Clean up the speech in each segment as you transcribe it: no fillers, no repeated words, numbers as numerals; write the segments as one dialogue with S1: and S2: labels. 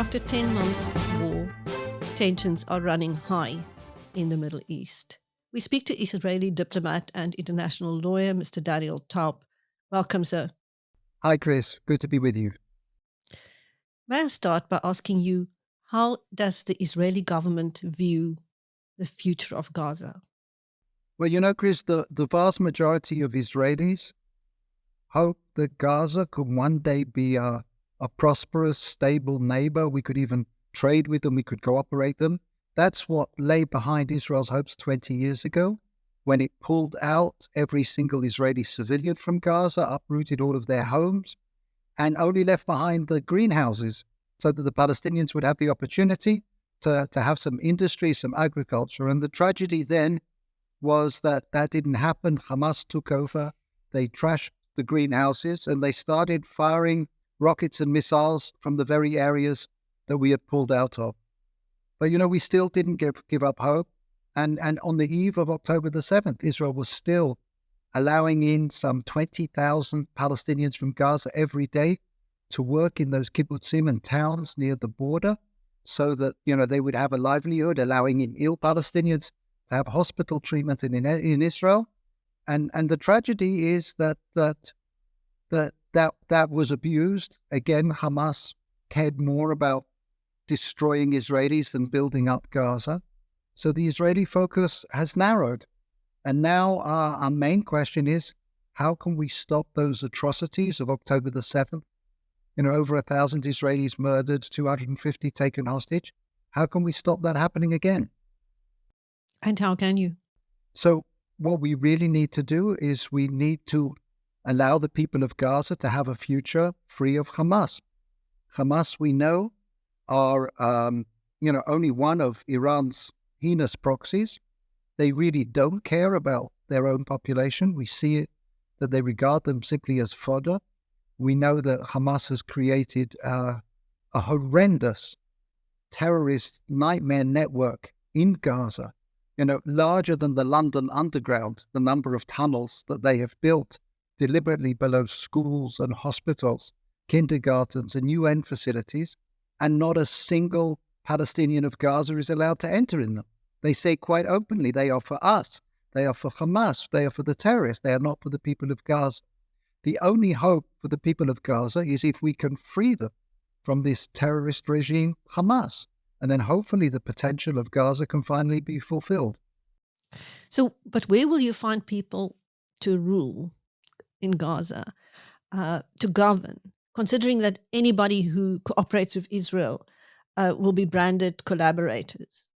S1: After 10 months of war, tensions are running high in the Middle East. We speak to Israeli diplomat and international lawyer, Mr. Daniel Taub. Welcome, sir.
S2: Hi, Chris. Good to be with you.
S1: May I start by asking you, how does the Israeli government view the future of Gaza?
S2: Well, Chris, the vast majority of Israelis hope that Gaza could one day be a prosperous, stable neighbor. We could even trade with them. We could cooperate them. That's what lay behind Israel's hopes 20 years ago when it pulled out every single Israeli civilian from Gaza, uprooted all of their homes, and only left behind the greenhouses so that the Palestinians would have the opportunity to have some industry, some agriculture. And the tragedy then was that didn't happen. Hamas took over. They trashed the greenhouses and they started firing rockets and missiles from the very areas that we had pulled out of. But, we still didn't give up hope. And on the eve of October the 7th, Israel was still allowing in some 20,000 Palestinians from Gaza every day to work in those kibbutzim and towns near the border so that, they would have a livelihood, allowing in ill Palestinians to have hospital treatment in Israel. And the tragedy is that was abused. Again, Hamas cared more about destroying Israelis than building up Gaza. So the Israeli focus has narrowed. And now our main question is, how can we stop those atrocities of October the 7th? Over 1,000 Israelis murdered, 250 taken hostage. How can we stop that happening again?
S1: And how can you?
S2: So what we really need to do is we need to allow the people of Gaza to have a future free of Hamas. Hamas, we know, are only one of Iran's heinous proxies. They really don't care about their own population. We see it that they regard them simply as fodder. We know that Hamas has created a horrendous terrorist nightmare network in Gaza, larger than the London Underground, the number of tunnels that they have built deliberately below schools and hospitals, kindergartens and UN facilities, and not a single Palestinian of Gaza is allowed to enter in them. They say quite openly, they are for us, they are for Hamas, they are for the terrorists, they are not for the people of Gaza. The only hope for the people of Gaza is if we can free them from this terrorist regime, Hamas, and then hopefully the potential of Gaza can finally be fulfilled.
S1: So, but where will you find people to rule in Gaza, to govern, considering that anybody who cooperates with Israel will be branded collaborators?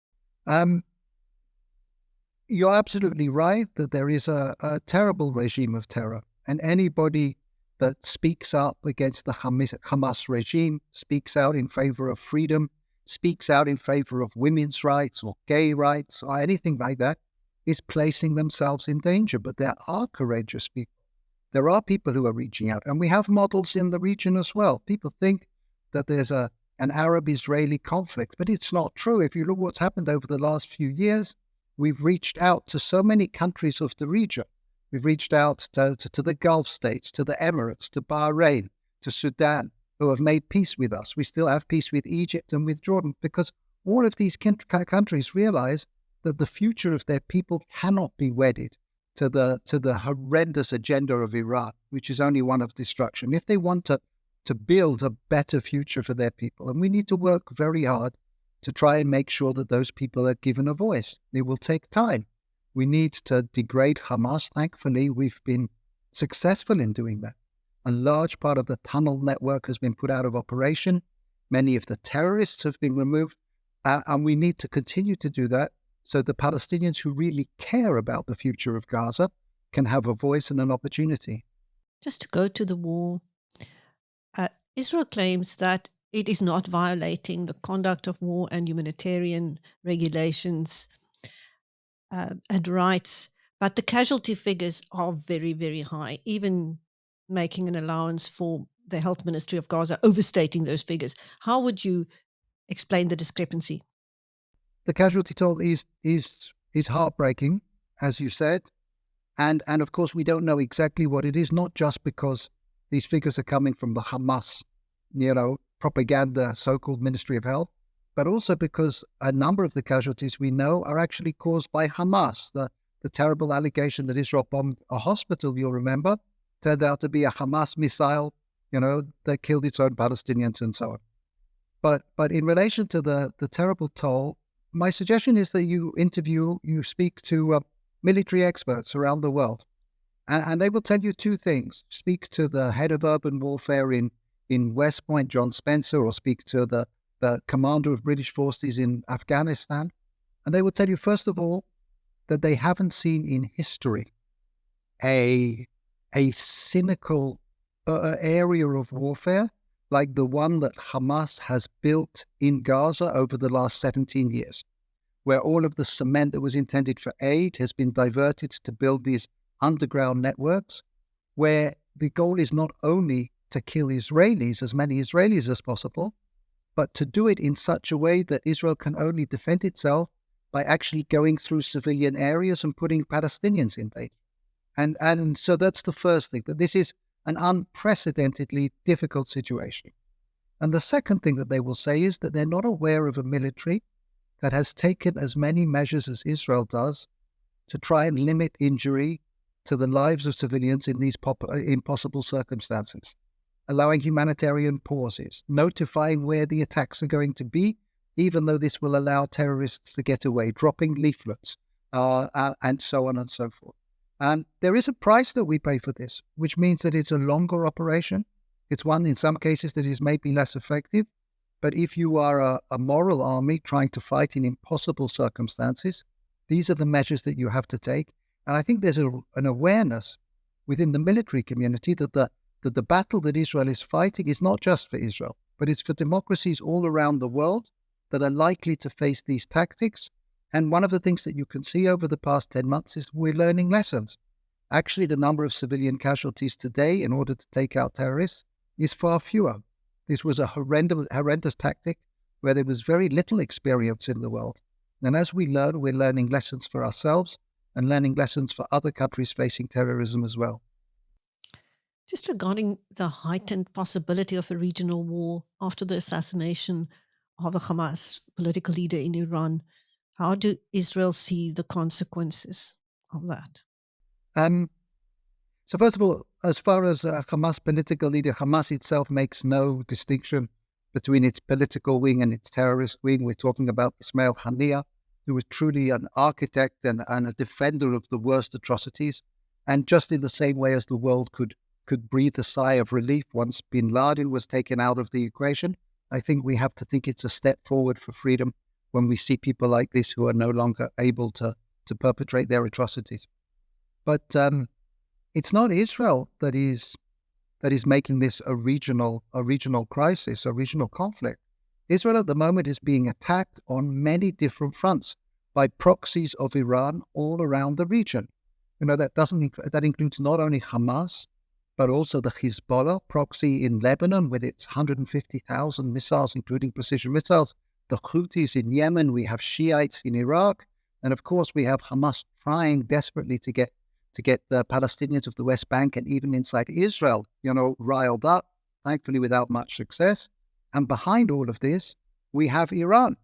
S2: You're absolutely right that there is a terrible regime of terror, and anybody that speaks up against the Hamas regime, speaks out in favor of freedom, speaks out in favor of women's rights or gay rights or anything like that, is placing themselves in danger. But there are courageous people. There are people who are reaching out, and we have models in the region as well. People think that there's an Arab-Israeli conflict, but it's not true. If you look what's happened over the last few years, we've reached out to so many countries of the region. We've reached out to the Gulf states, to the Emirates, to Bahrain, to Sudan, who have made peace with us. We still have peace with Egypt and with Jordan because all of these countries realize that the future of their people cannot be wedded to the horrendous agenda of Iran, which is only one of destruction. If they want to build a better future for their people, and we need to work very hard to try and make sure that those people are given a voice. It will take time. We need to degrade Hamas. Thankfully, we've been successful in doing that. A large part of the tunnel network has been put out of operation. Many of the terrorists have been removed. And we need to continue to do that so the Palestinians who really care about the future of Gaza can have a voice and an opportunity.
S1: Just to go to the war, Israel claims that it is not violating the conduct of war and humanitarian regulations and rights, but the casualty figures are very, very high, even making an allowance for the health ministry of Gaza overstating those figures. How would you explain the discrepancy?
S2: The casualty toll is heartbreaking, as you said, and of course we don't know exactly what it is, not just because these figures are coming from the Hamas, propaganda so-called Ministry of Health, but also because a number of the casualties we know are actually caused by Hamas. The terrible allegation that Israel bombed a hospital, you'll remember, turned out to be a Hamas missile, that killed its own Palestinians and so on. But in relation to the terrible toll, my suggestion is that you speak to military experts around the world, and they will tell you two things. Speak to the head of urban warfare in West Point, John Spencer, or speak to the commander of British forces in Afghanistan, and they will tell you, first of all, that they haven't seen in history a cynical area of warfare like the one that Hamas has built in Gaza over the last 17 years, where all of the cement that was intended for aid has been diverted to build these underground networks, where the goal is not only to kill Israelis, as many Israelis as possible, but to do it in such a way that Israel can only defend itself by actually going through civilian areas and putting Palestinians in danger. And so that's the first thing, that this is an unprecedentedly difficult situation. And the second thing that they will say is that they're not aware of a military that has taken as many measures as Israel does to try and limit injury to the lives of civilians in these impossible circumstances, allowing humanitarian pauses, notifying where the attacks are going to be, even though this will allow terrorists to get away, dropping leaflets, and so on and so forth. There is a price that we pay for this, which means that it's a longer operation. It's one, in some cases, that is maybe less effective. But if you are a moral army trying to fight in impossible circumstances, these are the measures that you have to take. And I think there's an awareness within the military community that the battle that Israel is fighting is not just for Israel, but it's for democracies all around the world that are likely to face these tactics. And one of the things that you can see over the past 10 months is we're learning lessons. Actually, the number of civilian casualties today in order to take out terrorists is far fewer. This was a horrendous tactic where there was very little experience in the world. And as we learn, we're learning lessons for ourselves and learning lessons for other countries facing terrorism as well.
S1: Just regarding the heightened possibility of a regional war after the assassination of a Hamas political leader in Iran, how do Israel see the consequences of that?
S2: So first of all, as far as Hamas political leader, Hamas itself makes no distinction between its political wing and its terrorist wing. We're talking about Ismail Haniyeh, who was truly an architect and a defender of the worst atrocities. And just in the same way as the world could breathe a sigh of relief once bin Laden was taken out of the equation, I think we have to think it's a step forward for freedom when we see people like this who are no longer able to perpetrate their atrocities. But it's not Israel that is making this a regional crisis, a regional conflict. Israel at the moment is being attacked on many different fronts by proxies of Iran all around the region. That includes not only Hamas, but also the Hezbollah proxy in Lebanon with its 150,000 missiles, including precision missiles, the Houthis in Yemen, we have Shiites in Iraq, and of course we have Hamas trying desperately to get the Palestinians of the West Bank and even inside Israel, riled up, thankfully without much success. And behind all of this, we have Iran,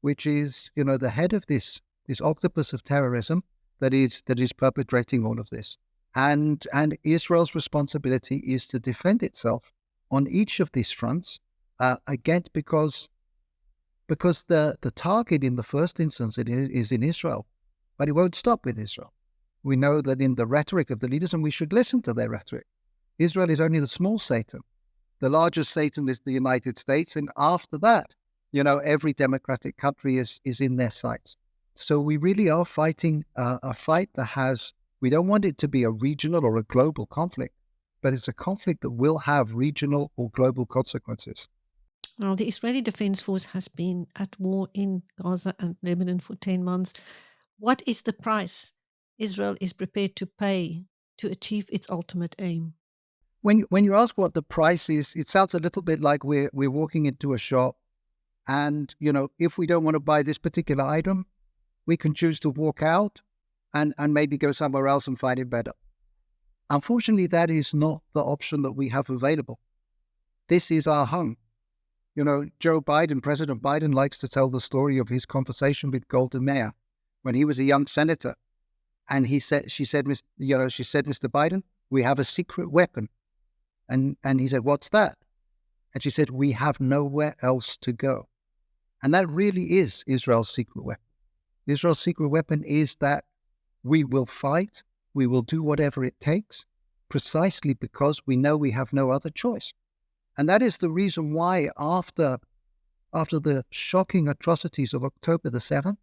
S2: which is, the head of this octopus of terrorism that is perpetrating all of this. And Israel's responsibility is to defend itself on each of these fronts, because the target in the first instance is in Israel, but it won't stop with Israel. We know that in the rhetoric of the leaders, and we should listen to their rhetoric, Israel is only the small Satan. The largest Satan is the United States, and after that, every democratic country is in their sights. So we really are fighting a fight that we don't want it to be a regional or a global conflict, but it's a conflict that will have regional or global consequences.
S1: Now, the Israeli Defense Force has been at war in Gaza and Lebanon for 10 months. What is the price Israel is prepared to pay to achieve its ultimate aim?
S2: When you ask what the price is, it sounds a little bit like we're walking into a shop and, if we don't want to buy this particular item, we can choose to walk out and maybe go somewhere else and find it better. Unfortunately, that is not the option that we have available. This is our home. President Biden likes to tell the story of his conversation with Golda Meir when he was a young senator. And she said, Mr. Biden, we have a secret weapon. And he said, what's that? And she said, we have nowhere else to go. And that really is Israel's secret weapon. Israel's secret weapon is that we will fight, we will do whatever it takes, precisely because we know we have no other choice. And that is the reason why after the shocking atrocities of October the 7th,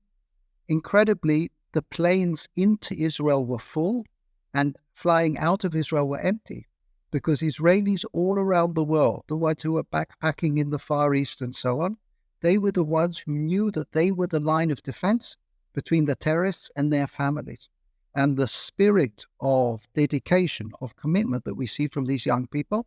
S2: incredibly, the planes into Israel were full and flying out of Israel were empty, because Israelis all around the world, the ones who were backpacking in the Far East and so on, they were the ones who knew that they were the line of defense between the terrorists and their families. And the spirit of dedication, of commitment that we see from these young people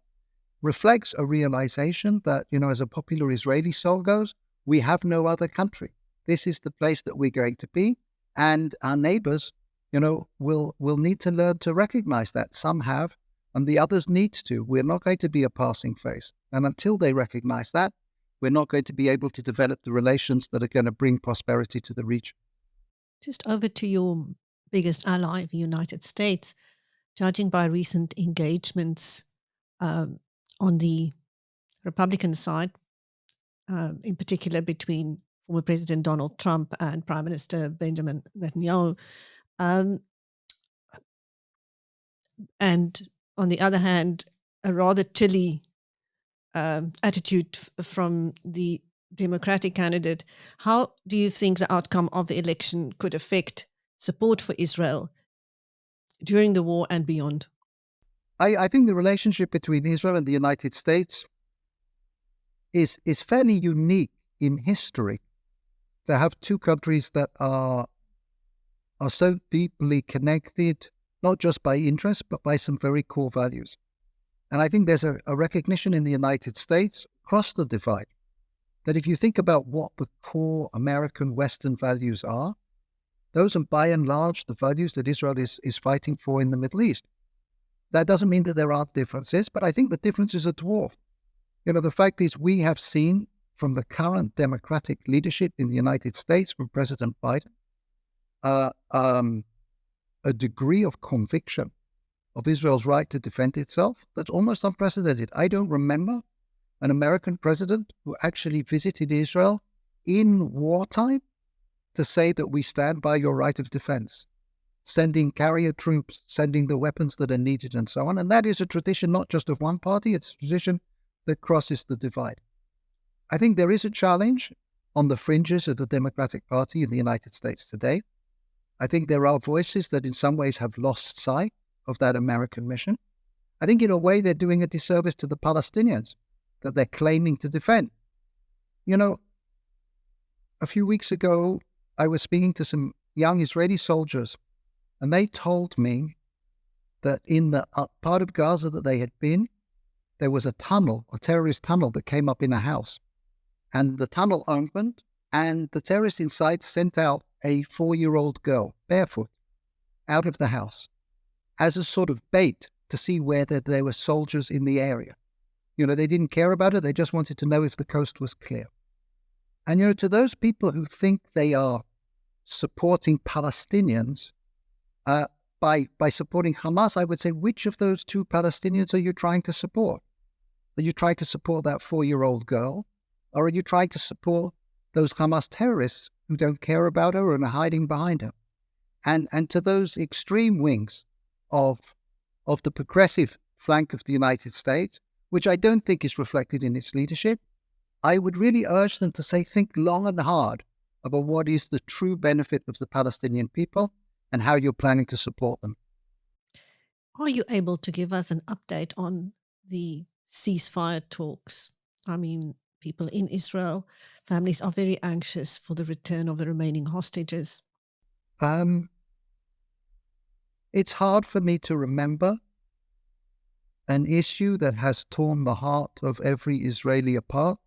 S2: reflects a realization that, as a popular Israeli song goes, we have no other country. This is the place that we're going to be. And our neighbors, will need to learn to recognize that. Some have, and the others need to. We're not going to be a passing phase. And until they recognize that, we're not going to be able to develop the relations that are going to bring prosperity to the region.
S1: Just over to your biggest ally, the United States. Judging by recent engagements on the Republican side, in particular between former President Donald Trump and Prime Minister Benjamin Netanyahu, and on the other hand, a rather chilly attitude from the Democratic candidate. How do you think the outcome of the election could affect support for Israel during the war and beyond?
S2: I think the relationship between Israel and the United States is fairly unique in history. To have two countries that are so deeply connected, not just by interest, but by some very core values. And I think there's a recognition in the United States across the divide that if you think about what the core American Western values are, those are by and large the values that Israel is fighting for in the Middle East. That doesn't mean that there aren't differences, but I think the differences are dwarfed. The fact is we have seen from the current Democratic leadership in the United States, from President Biden, a degree of conviction of Israel's right to defend itself that's almost unprecedented. I don't remember an American president who actually visited Israel in wartime to say that we stand by your right of defense, sending carrier troops, sending the weapons that are needed and so on. And that is a tradition not just of one party, it's a tradition that crosses the divide. I think there is a challenge on the fringes of the Democratic Party in the United States today. I think there are voices that in some ways have lost sight of that American mission. I think in a way they're doing a disservice to the Palestinians that they're claiming to defend. A few weeks ago, I was speaking to some young Israeli soldiers, and they told me that in the part of Gaza that they had been, there was a terrorist tunnel that came up in a house. And the tunnel opened, and the terrorists inside sent out a 4-year-old girl, barefoot, out of the house as a sort of bait to see whether there were soldiers in the area. They didn't care about it. They just wanted to know if the coast was clear. And, to those people who think they are supporting Palestinians by supporting Hamas, I would say, which of those two Palestinians are you trying to support? Are you trying to support that 4-year-old girl? Or are you trying to support those Hamas terrorists who don't care about her and are hiding behind her? And to those extreme wings of the progressive flank of the United States, which I don't think is reflected in its leadership, I would really urge them to think long and hard about what is the true benefit of the Palestinian people and how you're planning to support them.
S1: Are you able to give us an update on the ceasefire talks? I mean, people in Israel, families are very anxious for the return of the remaining hostages.
S2: It's hard for me to remember an issue that has torn the heart of every Israeli apart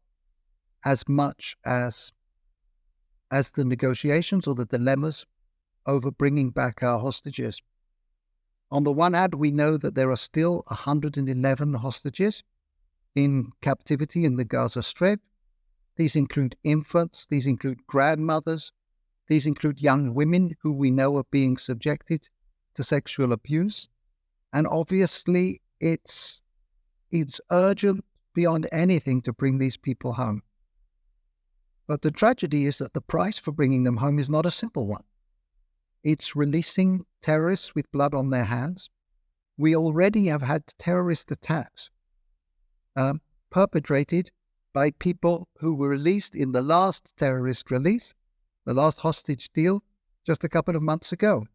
S2: as much as the negotiations or the dilemmas over bringing back our hostages. On the one hand, we know that there are still 111 hostages in captivity in the Gaza Strip. These include infants, these include grandmothers, these include young women who we know are being subjected to sexual abuse. And obviously, it's urgent beyond anything to bring these people home. But the tragedy is that the price for bringing them home is not a simple one. It's releasing terrorists with blood on their hands. We already have had terrorist attacks perpetrated by people who were released in the last terrorist release, the last hostage deal, just a couple of months ago.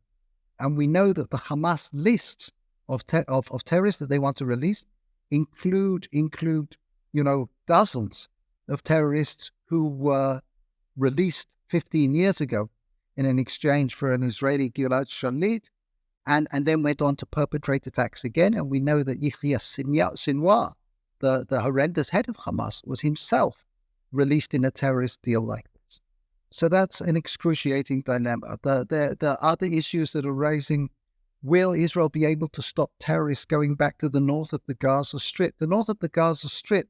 S2: And we know that the Hamas lists of terrorists that they want to release include dozens of terrorists who were released 15 years ago in an exchange for an Israeli Gilad Shalit, and then went on to perpetrate attacks again. And we know that Yahya Sinwar, the horrendous head of Hamas, was himself released in a terrorist deal like this. So that's an excruciating dilemma. The other issues that are raising: will Israel be able to stop terrorists going back to the north of the Gaza Strip? The north of the Gaza Strip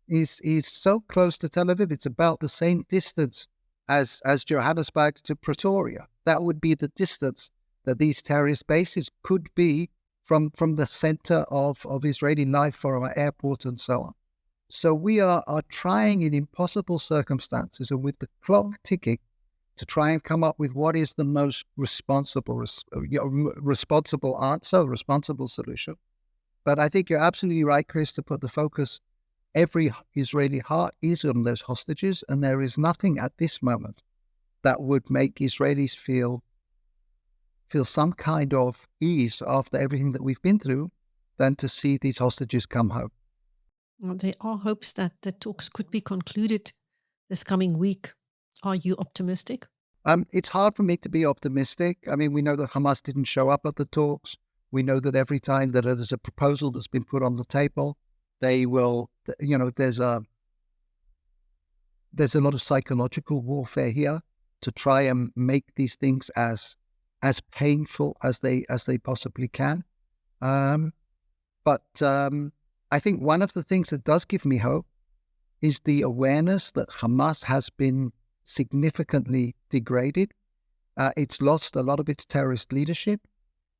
S2: is so close to Tel Aviv. It's about the same distance as Johannesburg to Pretoria. That would be the distance that these terrorist bases could be from the center of Israeli life, from our airport and so on. So we are trying in impossible circumstances and with the clock ticking to try and come up with what is the most responsible answer, responsible solution. But I think you're absolutely right, Chris, to put the focus. Every Israeli heart is on those hostages, and there is nothing at this moment that would make Israelis feel some kind of ease after everything that we've been through than to see these hostages come home.
S1: Well, there are hopes that the talks could be concluded this coming week. Are you optimistic?
S2: It's hard for me to be optimistic. I mean, we know that Hamas didn't show up at the talks. We know that every time that there's a proposal that's been put on the table, they will, there's a lot of psychological warfare here to try and make these things as painful as they possibly can. But I think one of the things that does give me hope is the awareness that Hamas has been significantly degraded. It's lost a lot of its terrorist leadership.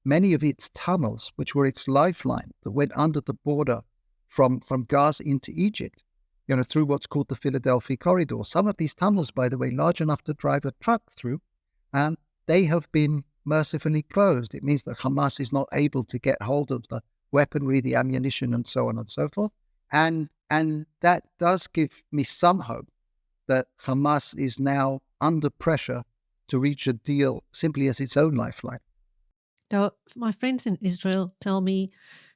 S2: Many of its tunnels, which were its lifeline, that went under the border from Gaza into Egypt, through what's called the Philadelphia corridor. Some of these tunnels, by the way, large enough to drive a truck through, and they have been mercifully closed. It means that Hamas is not able to get hold of the weaponry, the ammunition, and so on and so forth. And that does give me some hope that Hamas is now under pressure to reach a deal simply as its own lifeline.
S1: Now, my friends in Israel tell me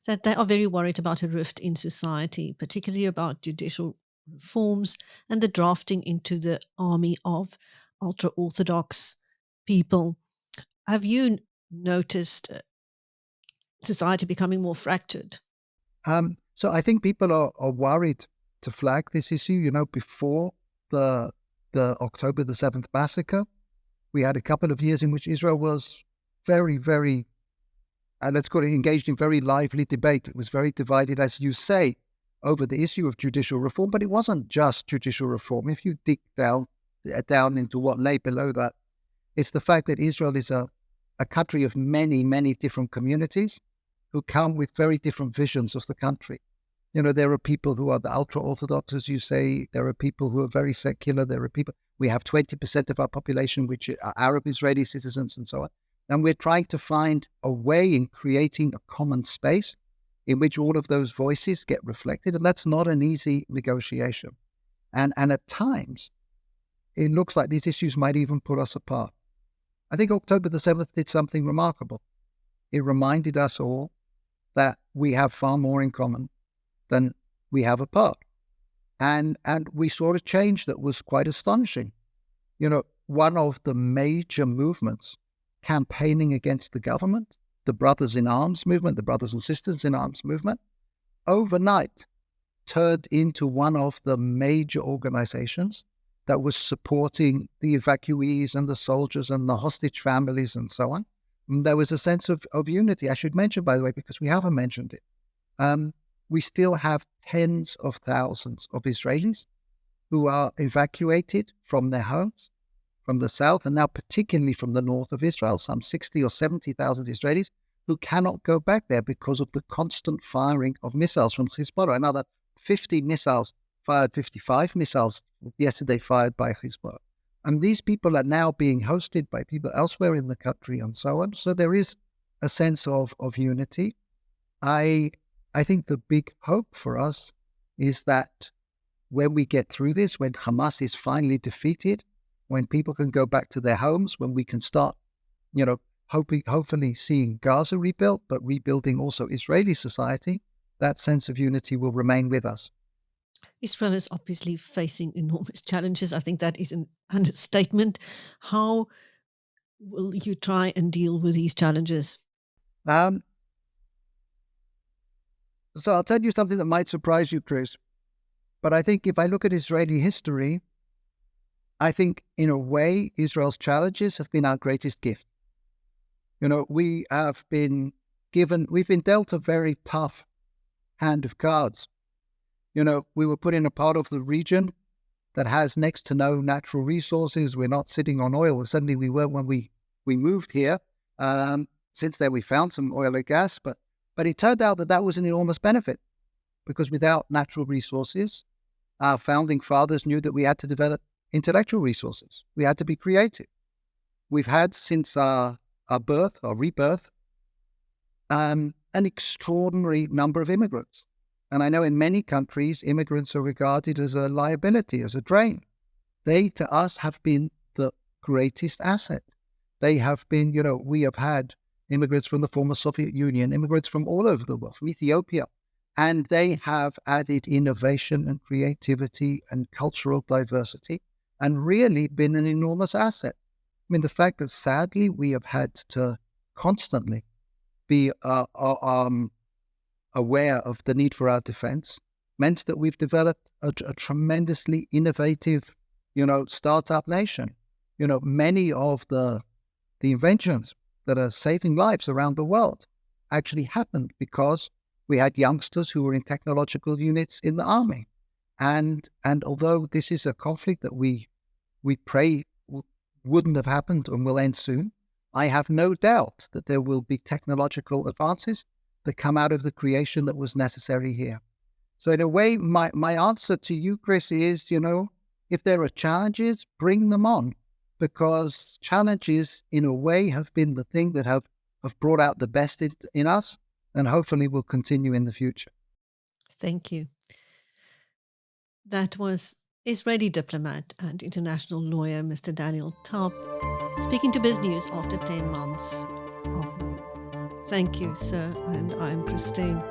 S1: that they are very worried about a rift in society, particularly about judicial reforms and the drafting into the army of ultra-Orthodox people. Have you noticed society becoming more fractured?
S2: So I think people are worried to flag this issue. Before the October the 7th massacre, we had a couple of years in which Israel was very, very, let's call it, engaged in very lively debate. It was very divided, as you say, over the issue of judicial reform. But it wasn't just judicial reform. If you dig down into what lay below that, it's the fact that Israel is a country of many, many different communities who come with very different visions of the country. There are people who are the ultra-Orthodox, as you say. There are people who are very secular. We have 20% of our population which are Arab Israeli citizens and so on. And we're trying to find a way in creating a common space in which all of those voices get reflected. And that's not an easy negotiation. And at times, it looks like these issues might even put us apart. I think October the 7th did something remarkable. It reminded us all that we have far more in common than we have apart. And we saw a change that was quite astonishing. One of the major movements campaigning against the government, the Brothers in Arms movement, the Brothers and Sisters in Arms movement, overnight turned into one of the major organizations that was supporting the evacuees and the soldiers and the hostage families and so on. And there was a sense of unity. I should mention, by the way, because we haven't mentioned it, we still have tens of thousands of Israelis who are evacuated from their homes, from the south, and now particularly from the north of Israel, some 60 or 70,000 Israelis who cannot go back there because of the constant firing of missiles from Hezbollah. Another 50 missiles fired, 55 missiles yesterday fired by Hezbollah. And these people are now being hosted by people elsewhere in the country and so on. So there is a sense of unity. I think the big hope for us is that when we get through this, when Hamas is finally defeated, when people can go back to their homes, when we can start, hopefully seeing Gaza rebuilt, but rebuilding also Israeli society, that sense of unity will remain with us.
S1: Israel is obviously facing enormous challenges. I think that is an understatement. How will you try and deal with these challenges?
S2: So I'll tell you something that might surprise you, Chris. But I think if I look at Israeli history, I think in a way, Israel's challenges have been our greatest gift. We have been we've been dealt a very tough hand of cards. We were put in a part of the region that has next to no natural resources. We're not sitting on oil. Suddenly we were when we moved here. Since then, we found some oil and gas, but it turned out that was an enormous benefit because without natural resources, our founding fathers knew that we had to develop intellectual resources. We had to be creative. We've had since our rebirth, an extraordinary number of immigrants. And I know in many countries, immigrants are regarded as a liability, as a drain. They, to us, have been the greatest asset. They have been, we have had immigrants from the former Soviet Union, immigrants from all over the world, from Ethiopia, and they have added innovation and creativity and cultural diversity and really been an enormous asset. I mean, the fact that sadly we have had to constantly be aware of the need for our defense meant that we've developed a tremendously innovative, startup nation. Many of the inventions that are saving lives around the world actually happened because we had youngsters who were in technological units in the army. And although this is a conflict that we pray wouldn't have happened and will end soon, I have no doubt that there will be technological advances that come out of the creation that was necessary here. So in a way, my answer to you, Chris, is, if there are challenges, bring them on, because challenges in a way have been the thing that have brought out the best in us and hopefully will continue in the future.
S1: Thank you. That was Israeli diplomat and international lawyer Mr. Daniel Taub speaking to BizNews after 10 months of war. Thank you, sir, and I'm Christine.